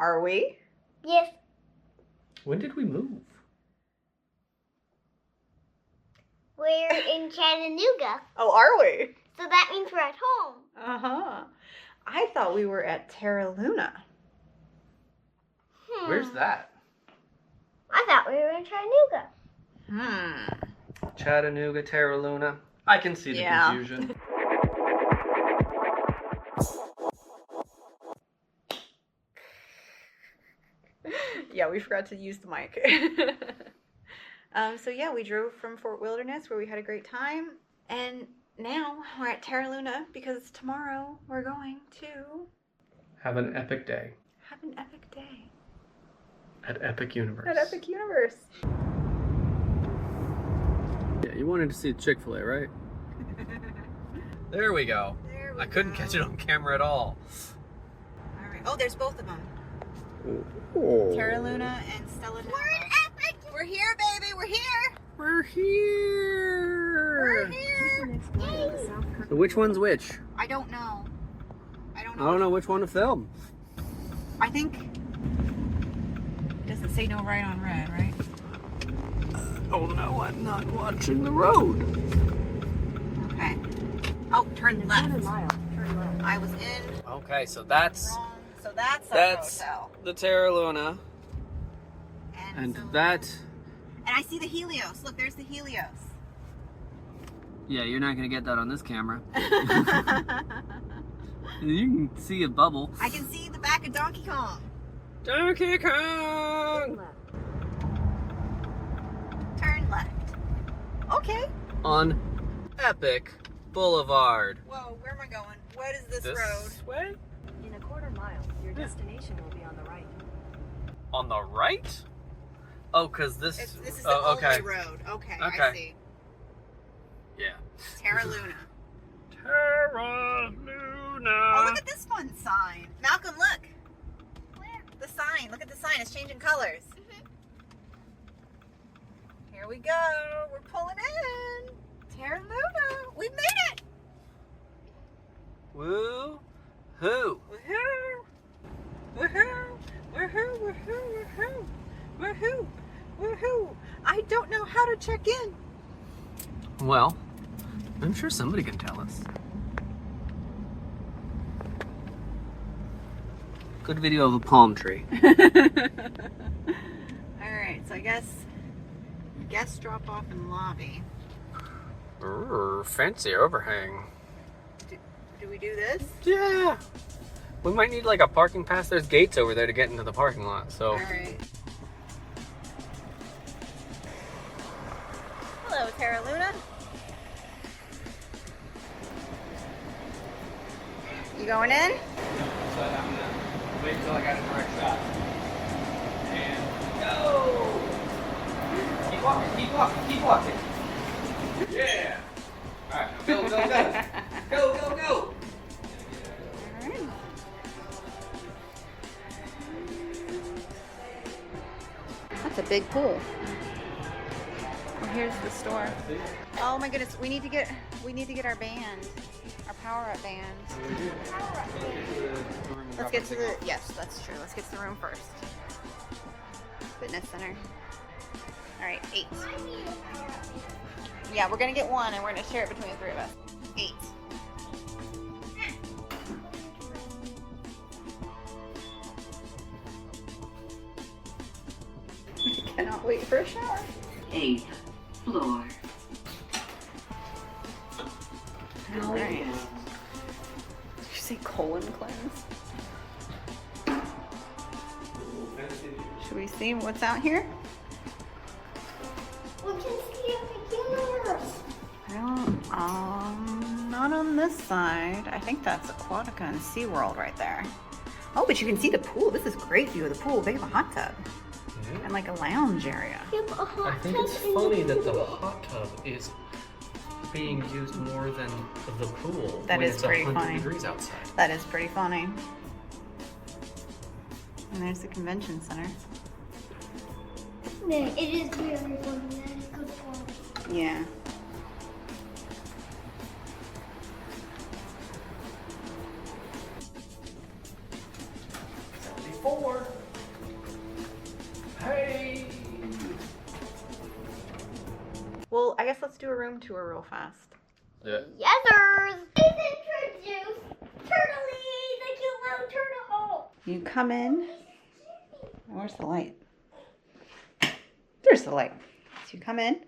Are we? Yes. When did we move? We're in Chattanooga. Oh, are we? So that means we're at home. Uh-huh. I thought we were at Terra Luna. Where's that? I thought we were in Chattanooga. Chattanooga, Terra Luna. I can see the confusion. Yeah, we forgot to use the mic. So yeah, we drove from Fort Wilderness where we had a great time. And now we're at Terra Luna because tomorrow we're going to Have an epic day have an epic day at Epic Universe. at Epic Universe. Yeah, you wanted to see Chick-fil-A, right? There we go. I couldn't catch it on camera at all. All right. Oh, there's both of them. Oh. Terra Luna and Stella. We're at Epic. We're here, baby. We're here. We're here. We're here. So which one's which? I don't know. I don't I know. don't know which one to film. I think it doesn't say no right on red, right? Oh no, I'm not watching the road. Okay. Oh, turn left. Turn left. I was in Okay, so that's wrong. So that's our That's- hotel. the Terra Luna, and so that. And I see the Helios. Look, there's the Helios. Yeah, you're not gonna get that on this camera. You can see a bubble. I can see the back of Donkey Kong. Donkey Kong Turn left. Okay. on Epic Boulevard. Whoa, where am I going? What is this road? way? In a quarter mile, your destination will be on the right. On the right? Oh, cause this. This is the oh, only okay. road. Okay, Okay. I see. Yeah. Terra Luna. Terra Oh, Luna. look at this one sign. Malcolm, look. Where? The sign. Look at the sign. It's changing colors. Here we go. We're pulling in. Terra Luna. We've made it. Woo hoo. Woohoo! Woohoo! Woohoo! Woohoo! Woohoo! Woohoo! Woohoo! I don't know how to check in. Well, I'm sure somebody can tell us. Good video of a palm tree. All right, so I guess guest drop off in lobby. Fancy overhang. Do we do this? Yeah. We might need like a parking pass. There's gates over there to get into the parking lot. So. All right. Hello, Terra Luna. You going in? So I'm gonna wait until I got a direct shot. And go! Keep walking, keep walking, keep walking. Yeah! Alright, go, go, go! Go, go, go! All right. That's a big pool. Oh, here's the store. Oh my goodness, we need to get our band, our power up band. Let's get to the, yes, that's true. Let's get to the room first. Fitness center. All right, 8. Yeah, we're gonna get one and we're gonna share it between the 3 of us. 8. I cannot wait for a shower. 8th floor. All right. Did you say colon cleanse? Should we see what's out here? We can see Epic Universe. Well, not on this side. I think that's Aquatica and SeaWorld right there. Oh, but you can see the pool. This is a great view of the pool. They have a hot tub and like a lounge area. We have a hot I think tub it's in funny the that the pool. hot tub is being used more than the pool. That when is it's pretty 100 funny. degrees outside. That is pretty funny. And there's the convention center. Yeah, it is very funny. That is good fun. Yeah. 4. Hey! Well, I guess let's do a room tour real fast. Yeah. Yesers! Please introduce Turtley, the cute little turtle. You come in. Where's the light? There's the light. So you come in.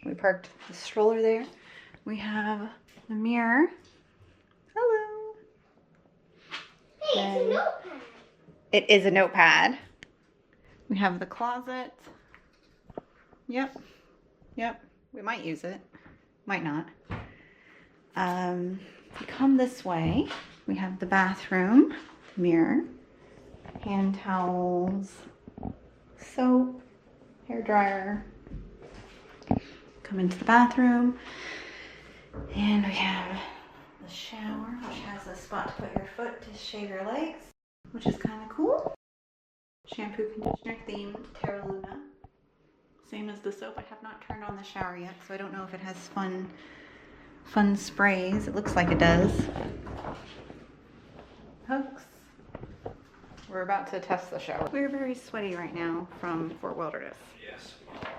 We parked the stroller there. We have the mirror. Hello. Hey, it's a And notepad. it is a notepad. We have the closet. Yep. Yep. We might use it. Might not. If you come this way, we have the bathroom, mirror, hand towels, soap, hair dryer. Come into the bathroom, and we have the shower, which has a spot to put your foot to shave your legs, which is kind of cool. Shampoo, conditioner themed Terra Luna. Same as the soap. I have not turned on the shower yet, so I don't know if it has fun sprays. It looks like it does. Hooks. We're about to test the shower. We're very sweaty right now from Fort Wilderness. Yes.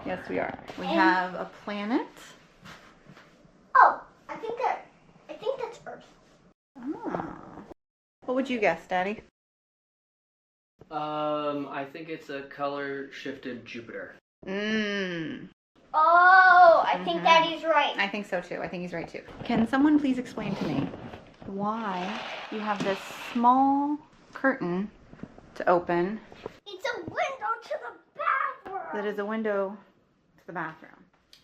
Yes, we are. We have a planet. Oh, I think that's Earth. Oh. What would you guess, Daddy? I think it's a color shifted Jupiter. Oh, I think Daddy's right. I think so too. I think he's right too. Can someone please explain to me why you have this small curtain to open It's a window to the bathroom. that is a window to the bathroom?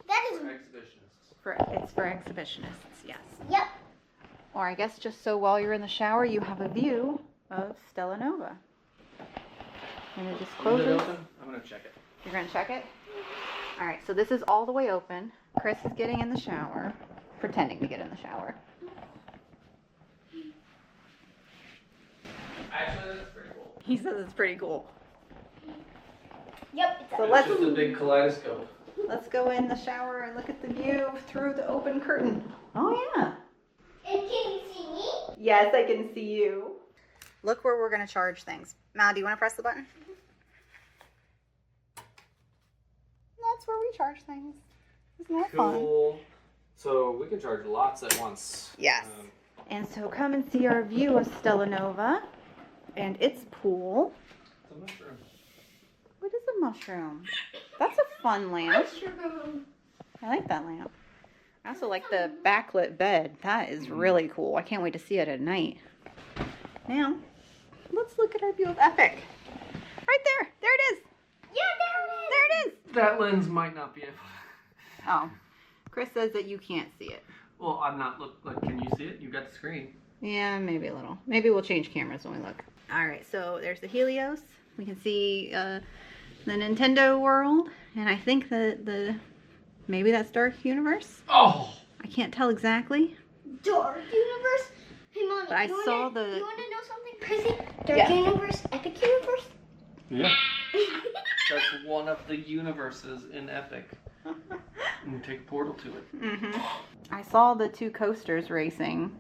That is. Exhibitionists. It's for exhibitionists, yes. Yep. Or I guess just so while you're in the shower, you have a view of Stella Nova. And it just Is closes. it open? I'm gonna check it. You're gonna check it? All right, so this is all the way open. Chris is getting in the shower, pretending to get in the shower. Actually, that's pretty cool. He says it's pretty cool. Yep. It's So a, let's It's just a big kaleidoscope. go in the shower and look at the view through the open curtain. Oh yeah. and can you see me? Yes, I can see you. Look where we're gonna charge things. Mal, do you want to press the button? That's where we charge things. Isn't that fun? Cool. So we can charge lots at once. Yes. And so come and see our view of Stella Nova and its pool. It's a mushroom. What is a mushroom? That's a fun lamp. Mushroom. I like that lamp. I also like the backlit bed. That is really cool. I can't wait to see it at night. Now, let's look at our view of Epic. Right there. There it is. Yeah, there There it is. That lens might not be able to. Oh, Chris says that you can't see it. Well, I'm not. Look, can you see it? You got the screen. Yeah, maybe a little. Maybe we'll change cameras when we look. All right, so there's the Helios. We can see the Nintendo world, and I think maybe that's Dark Universe. Oh. I can't tell exactly. Dark Universe. Hey, Mommy, But I you saw wanna, the- You want to know something crazy? Dark Yeah. Universe, Epic Universe. Yeah. That's one of the universes in Epic. And you take a portal to it. I saw the two coasters racing,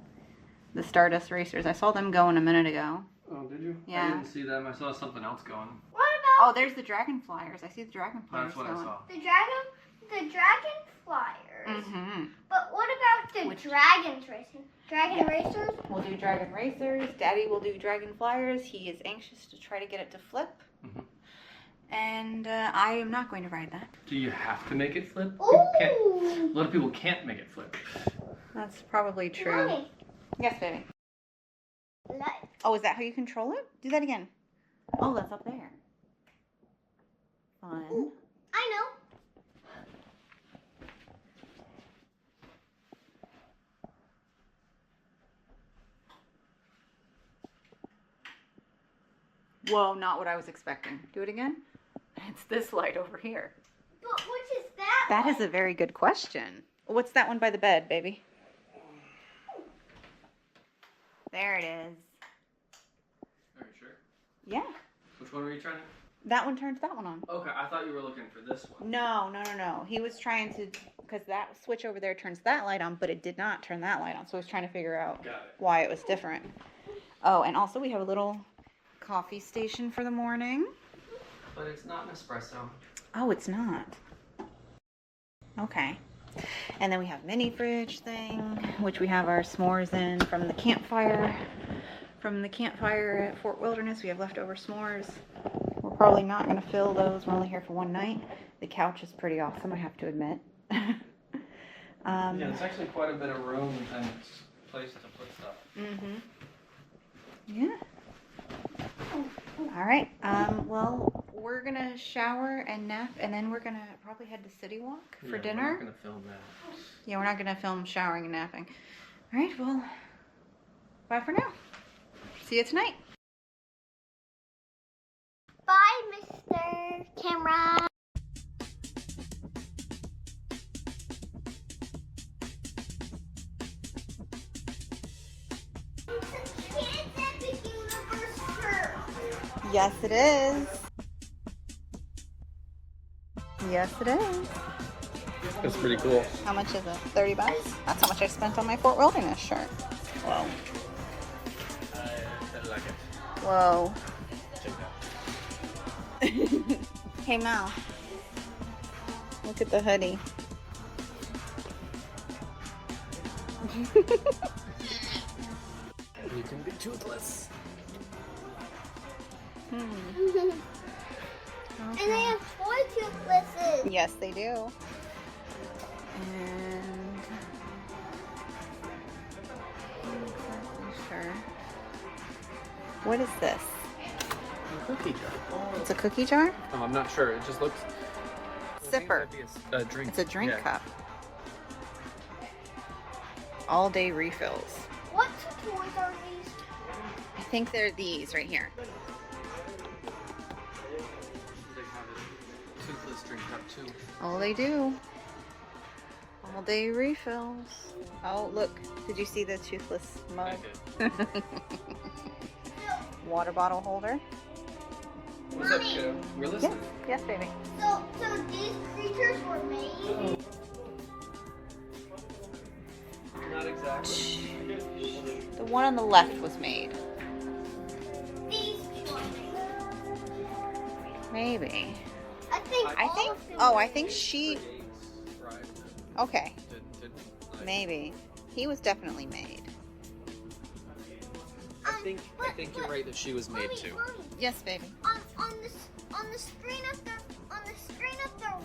the Stardust Racers. I saw them going a minute ago. Oh, did you? Yeah. I didn't see them. I saw something else going. What about Oh, there's the Dragon Flyers. I see the Dragon Flyers That's what going. I saw. the Dragon Flyers? Mm-hmm. But what about the Dragons racing? Dragon Racers? We'll do Dragon Racers. Daddy will do Dragon Flyers. He is anxious to try to get it to flip. Mhm. And I am not going to ride that. Do you have to make it flip? Ooh. A lot of people can't make it flip. That's probably true. Mommy, Yes, baby. let- Oh, is that how you control it? Do that again. Oh, that's up there. Fun. I know. Whoa, not what I was expecting. Do it again. It's this light over here. But which is that? That is a very good question. What's that one by the bed, baby? There it is. Are you sure? Yeah. Which one were you trying to? That one turns that one on. Okay, I thought you were looking for this one. No. He was trying to, because that switch over there turns that light on, but it did not turn that light on. So he was trying to figure out Got it. why it was different. Oh, and also we have a little coffee station for the morning. But it's not an espresso. Oh, it's not. Okay. And then we have mini fridge thing, which we have our s'mores in from the campfire. From the campfire at Fort Wilderness, we have leftover s'mores. We're probably not going to fill those. We're only here for one night. The couch is pretty awesome, I have to admit. Yeah, it's actually quite a bit of room and place to put stuff. Mm-hmm. Yeah. All right. Well, we're gonna shower and nap, and then we're gonna probably head to City Walk for dinner. We're not gonna film that. Yeah, we're not gonna film showering and napping. All right. Well, bye for now. See you tonight. Bye, Mr. Camera. It's a Kids Epic Universe shirt. Yes, it is. Yes, it is. That's pretty cool. How much is it? 30 bucks? That's how much I spent on my Fort Wilderness shirt. Whoa. I like it. Whoa. Check that. Hey, Mal. Look at the hoodie. You can be toothless. And they have toy toothlesses. Yes, they do. And I'm not exactly sure. What is this? A cookie jar. It's a cookie jar? Oh, I'm not sure. It just looks. Sipper. A drink. It's a drink Yeah. cup. All day refills. What toys are these? I think they're these right here. They have a toothless drink cup too. Oh, they do. All day refills. Oh, look. Did you see the toothless mug? I did. Water bottle holder. What's up, kiddo? We're Yes, listening. yes, baby. So these creatures were made. Not exactly. The one on the left was made. These two are made. Maybe. I think. I all think. of them Oh, were I think made. she. Right. Okay, Didn't maybe. He was definitely made. I think you're right that she was made Mommy, too. Mommy, Yes, baby. on the screen of the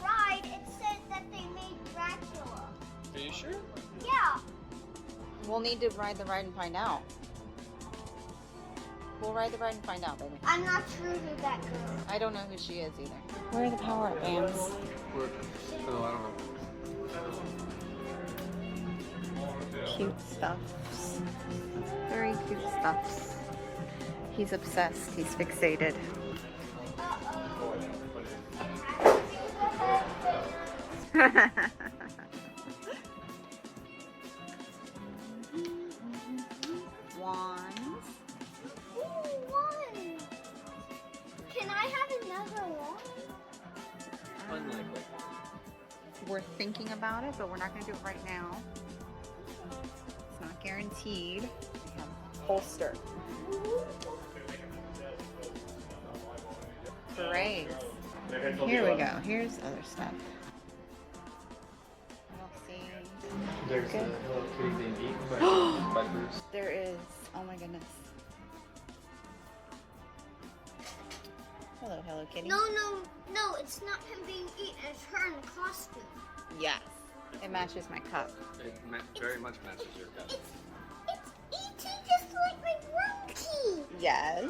ride, it said that they made Dracula. Are you sure? Yeah. We'll need to ride the ride and find out. We'll ride the ride and find out, baby. I'm not sure who that girl. I don't know who she is either. Where are the power-up bands? Oh, I don't know. Cute stuffs. Very cute stuffs. He's obsessed. He's fixated. Wands. Ooh, one. Can I have another one? Unlikely. We're thinking about it, but we're not going to do it right now. It's not guaranteed. We have a holster. Berets. Here we go. Here's other stuff. I don't see. There's Good. the Hello Kitty being eaten by Bruce. There is. Oh my goodness. Hello, Hello Kitty. No, it's not him being eaten. It's her in the costume. Yes. It matches my cup. It very much matches your cup. It's eating just like my monkey. Yes.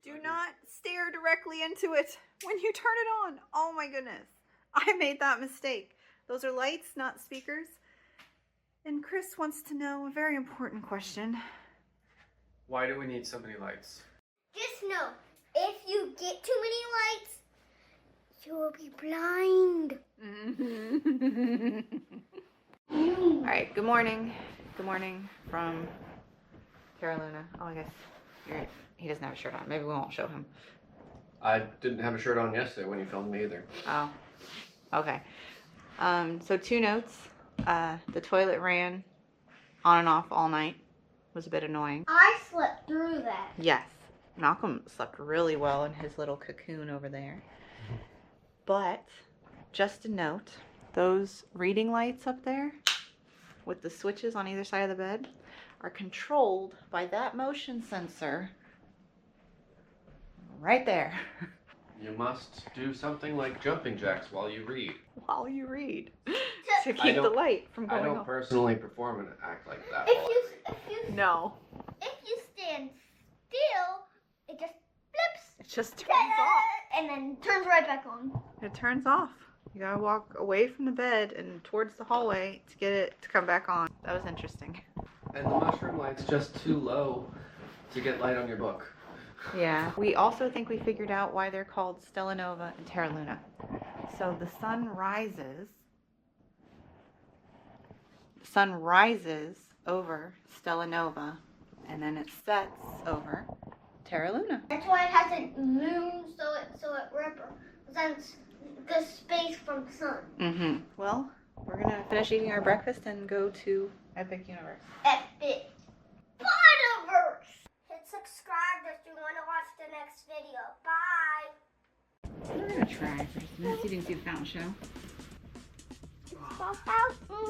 Do not stare directly into it when you turn it on. Oh my goodness. I made that mistake. Those are lights, not speakers. And Chris wants to know a very important question. Why do we need so many lights? Just know, if you get too many lights, you will be blind. All right, good morning. Good morning from Terra Luna. Oh, I guess he doesn't have a shirt on. Maybe we won't show him. I didn't have a shirt on yesterday when you filmed me either. Oh, okay. So 2 notes. The toilet ran on and off all night. was a bit annoying. I slept through that. Yes, Malcolm slept really well in his little cocoon over there. But just a note, those reading lights up there with the switches on either side of the bed are controlled by that motion sensor right there. You must do something like jumping jacks while you read. While you read to I keep the don't- light from I going don't off. personally perform and act like that. If while you I read. No, stand still, it just flips it just turns off. and then turns right back on. It turns off. You gotta walk away from the bed and towards the hallway to get it to come back on. That was interesting. And the mushroom light's just too low to get light on your book. Yeah. We also think we figured out why they're called Stella Nova and Terra Luna. So the sun rises over Stella Nova, and then it sets over Terra Luna. That's why it has a moon, so it represents the space from the sun. Mm-hmm. Well, we're gonna finish eating our breakfast and go to Epic Universe. Epic Universe. Hit subscribe if you want to watch the next video. Bye. We're gonna try for just a minute. You didn't see the fountain show.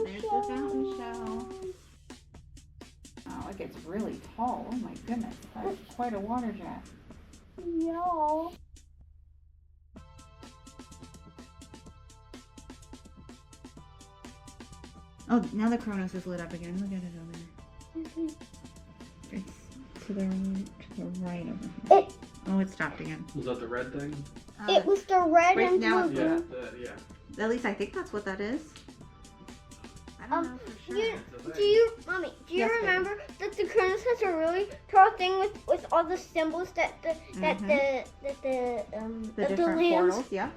There's the fountain show. Oh, it gets really tall. Oh my goodness. That's quite a water jet. Yo. Oh, now the Kronos is lit up again. Look at it over there. It's to the right over here. Oh, it stopped again. Was that the red thing? It was the red wait, and now blue. it's Yeah. At least I think that's what that is. I don't know for sure. Mommy, do you Yes, baby. remember that the Kronos has a really tall thing with all the symbols that the different lands- portals, yeah.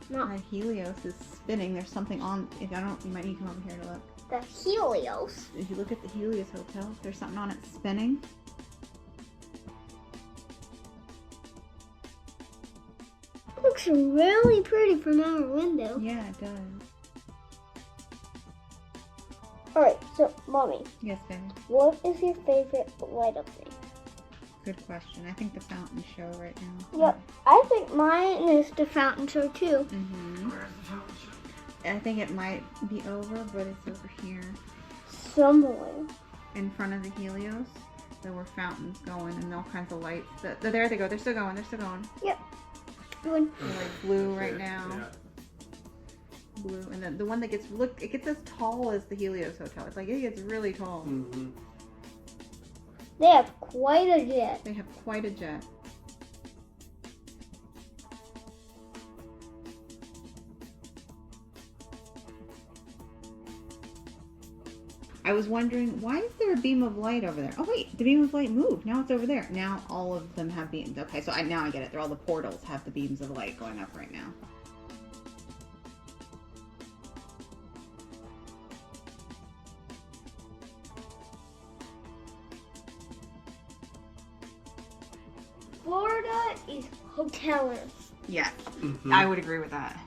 No. The Helios is spinning. There's something on. If I don't, you might need to come over here to look. The Helios. If you look at the Helios Hotel, there's something on it spinning. Looks really pretty from our window. Yeah, it does. Alright, so Mommy, Yes, baby. what is your favorite light up thing? Good question. I think the fountain show right now. Yep, I think mine is the fountain show too. Mm-hmm. Where's the fountain show? I think it might be over, but it's over here Somewhere. in front of the Helios. There were fountains going and all kinds of lights. There they go. They're still going. They're still going. Good. They're like blue right now. Yeah. Blue, and then the one that gets it gets as tall as the Helios Hotel. It's like it gets really tall. Mm-hmm. They have quite a jet. They have quite a jet. I was wondering, why is there a beam of light over there? Oh wait, the beam of light moved. Now it's over there. Now all of them have beams. Okay, so now I get it. They're all the portals have the beams of light going up right now. Florida is hotelers. Yeah, Mm-hmm. I would agree with that.